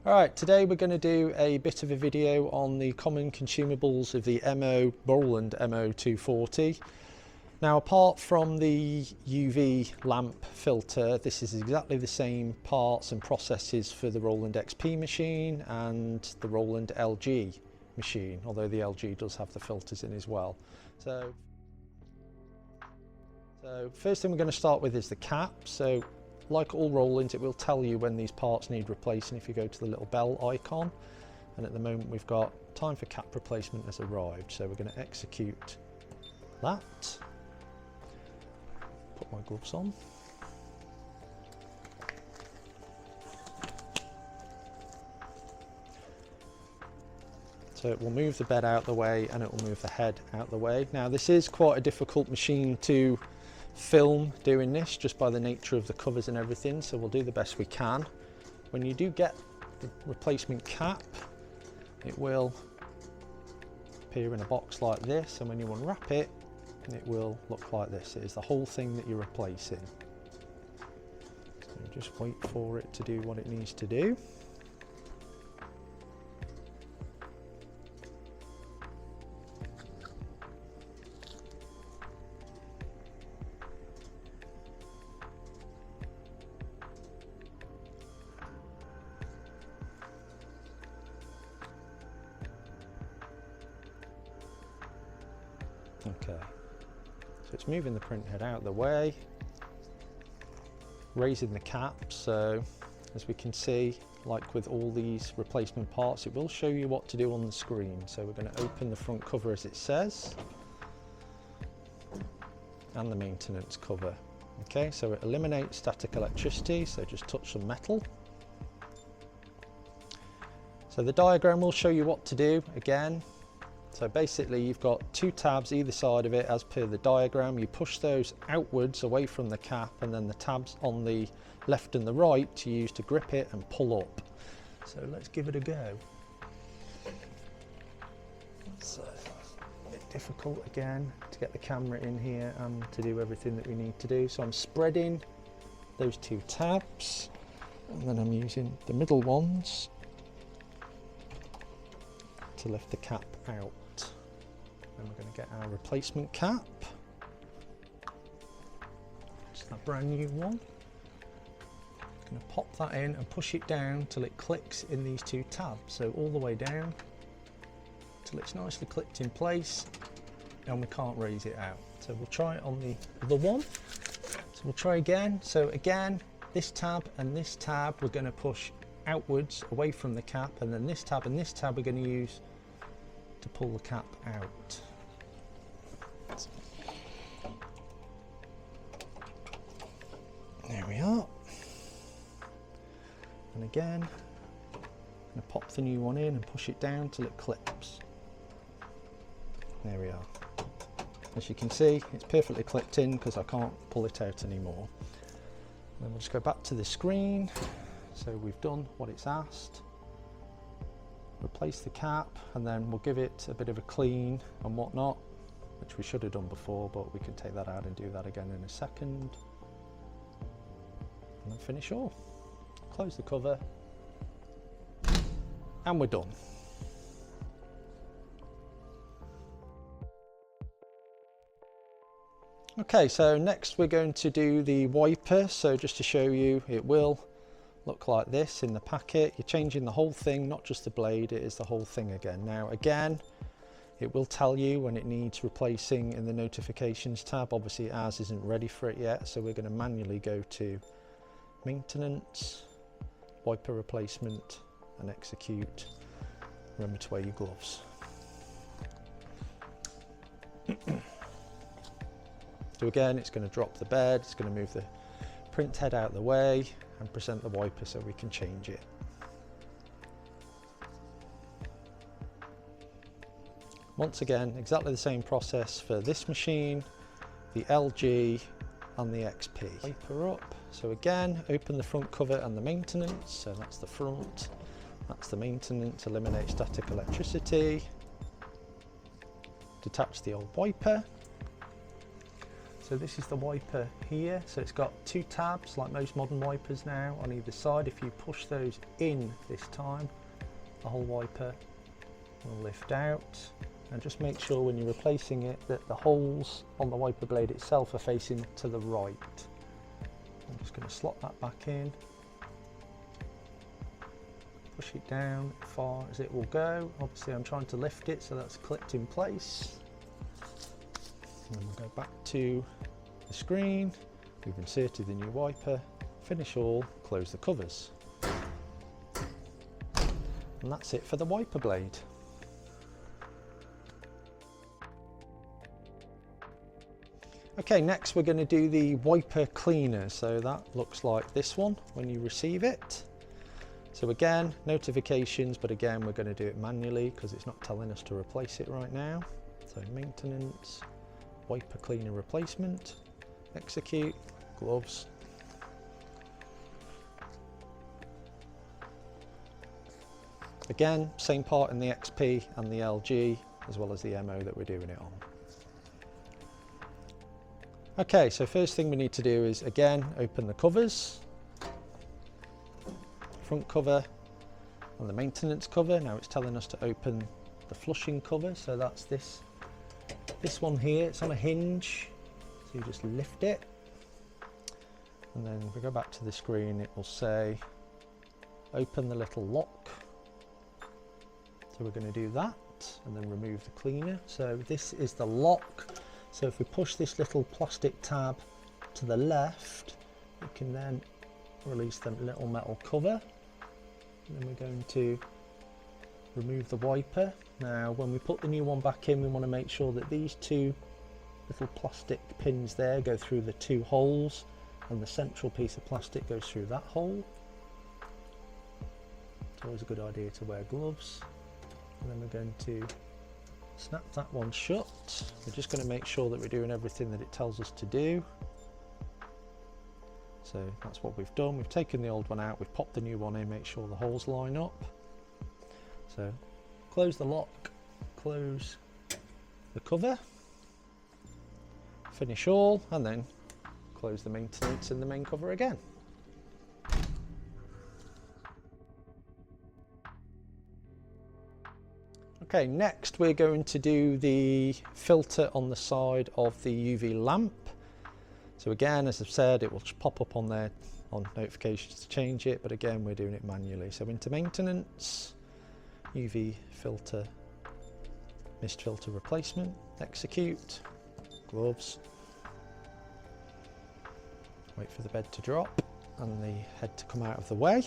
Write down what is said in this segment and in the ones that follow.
Alright, today we're going to do a bit of a video on the common consumables of the Roland MO-240. Now, apart from the UV lamp filter, this is exactly the same parts and processes for the Roland XP machine and the Roland LG machine, although the LG does have the filters in as well. So first thing we're going to start with is the cap. So like all Rolands, it will tell you when these parts need replacing if you go to the little bell icon. And at the moment we've got time for cap replacement has arrived. So we're going to execute that. Put my gloves on. So it will move the bed out the way and it will move the head out the way. Now this is quite a difficult machine to film doing this just by the nature of the covers and everything, so we'll do the best we can. When you do get the replacement cap, it will appear in a box like this, and when you unwrap it, it will look like this. It is the whole thing that you're replacing. So just wait for it to do what it needs to do. Okay, so it's moving the print head out of the way, raising the cap. So as we can see, like with all these replacement parts, it will show you what to do on the screen. So we're going to open the front cover as it says, and the maintenance cover. Okay, so it eliminates static electricity, so just touch some metal. So the diagram will show you what to do again. So basically you've got two tabs either side of it as per the diagram. You push those outwards away from the cap, and then the tabs on the left and the right to use to grip it and pull up. So let's give it a go. So a bit difficult again to get the camera in here and to do everything that we need to do. So I'm spreading those two tabs, and then I'm using the middle ones to lift the cap out. Then we're going to get our replacement cap. It's a brand new one. Going to pop that in and push it down till it clicks in these two tabs. So all the way down till it's nicely clicked in place, and we can't raise it out. So we'll try it on the other one. So we'll try again. So again, this tab and this tab we're going to push outwards away from the cap, and then this tab and this tab we're going to use to pull the cap out. There we are. And again, I'm going to pop the new one in and push it down till it clips. There we are. As you can see, it's perfectly clipped in because I can't pull it out anymore. And then we'll just go back to the screen. So we've done what it's asked. Replace the cap, and then we'll give it a bit of a clean and whatnot, which we should have done before, but we can take that out and do that again in a second. And then finish all. Close the cover, and we're done. Okay, so next we're going to do the wiper. So just to show you, it will look like this in the packet. You're changing the whole thing, not just the blade, it is the whole thing again. Now again, it will tell you when it needs replacing in the notifications tab. Obviously ours isn't ready for it yet, so we're going to manually go to maintenance, wiper replacement, and execute. Remember to wear your gloves. So again, it's going to drop the bed, it's going to move the print head out of the way and present the wiper so we can change it. Once again, exactly the same process for this machine, the LG and the XP. Wiper up. So again, open the front cover and the maintenance. So that's the front, that's the maintenance, eliminate static electricity. Detach the old wiper. So this is the wiper here. So it's got two tabs like most modern wipers now on either side. If you push those in this time, the whole wiper will lift out. And just make sure when you're replacing it that the holes on the wiper blade itself are facing to the right. I'm just going to slot that back in. Push it down as far as it will go. Obviously I'm trying to lift it so that's clipped in place. And then we'll go back to the screen. We've inserted the new wiper. Finish all, close the covers. And that's it for the wiper blade. Okay, next we're going to do the wiper cleaner. So that looks like this one when you receive it. So again, notifications, but again, we're going to do it manually because it's not telling us to replace it right now. So maintenance, wiper cleaner replacement, execute, gloves. Again, same part in the XP and the LG, as well as the MO that we're doing it on. Okay, so first thing we need to do is, again, open the covers. Front cover and the maintenance cover. Now it's telling us to open the flushing cover, so that's this one here. It's on a hinge, so you just lift it, and then if we go back to the screen, it will say open the little lock. So we're going to do that and then remove the cleaner. So this is the lock. So if we push this little plastic tab to the left, we can then release the little metal cover. And then we're going to remove the wiper. Now when we put the new one back in, we want to make sure that these two little plastic pins there go through the two holes, and the central piece of plastic goes through that hole. It's always a good idea to wear gloves. And then we're going to snap that one shut. We're just going to make sure that we're doing everything that it tells us to do. So that's what we've done. We've taken the old one out, we've popped the new one in, make sure the holes line up. So close the lock, close the cover, finish all, and then close the maintenance and the main cover again. Okay, next we're going to do the filter on the side of the UV lamp. So again, as I've said, it will pop up on there on notifications to change it, but again, we're doing it manually. So into maintenance, UV filter, mist filter replacement, execute, gloves, wait for the bed to drop and the head to come out of the way.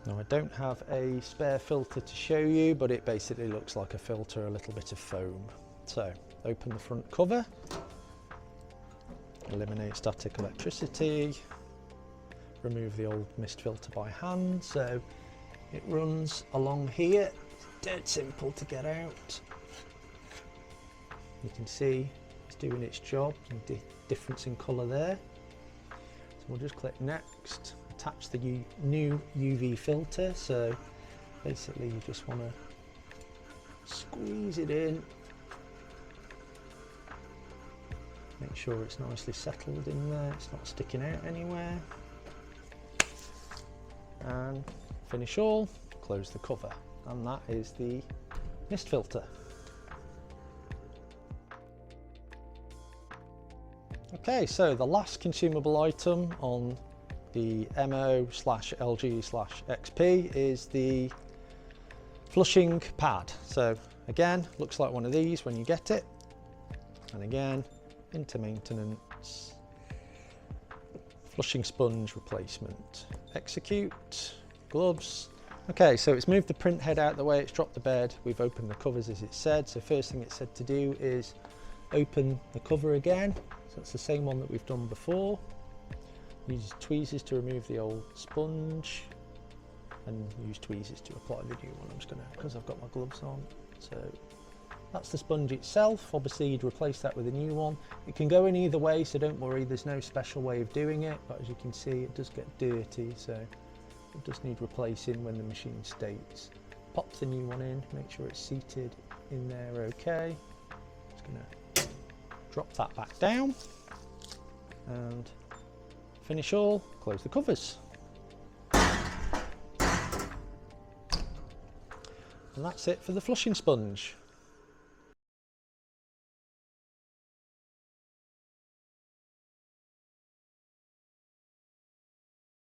Now I don't have a spare filter to show you, but it basically looks like a filter, a little bit of foam. So open the front cover, eliminate static electricity, remove the old mist filter by hand. So it runs along here, it's dead simple to get out. You can see it's doing its job, difference in colour there. So we'll just click next. Attach the new UV filter. So basically you just want to squeeze it in, make sure it's nicely settled in there, it's not sticking out anywhere, and finish all, close the cover, and that is the mist filter. Okay, so the last consumable item on the MO/LG/XP is the flushing pad. So again, looks like one of these when you get it. And again, into maintenance, flushing sponge replacement, execute, gloves. Okay, so it's moved the print head out the way, it's dropped the bed, we've opened the covers as it said. So first thing it said to do is open the cover again. So it's the same one that we've done before. Use tweezers to remove the old sponge and use tweezers to apply the new one. I'm just gonna, because I've got my gloves on. So that's the sponge itself. Obviously you'd replace that with a new one. It can go in either way, so don't worry, there's no special way of doing it, but as you can see it does get dirty, so it does need replacing when the machine states. Pop the new one in, make sure it's seated in there okay. Just gonna drop that back down and finish all, close the covers. And that's it for the flushing sponge.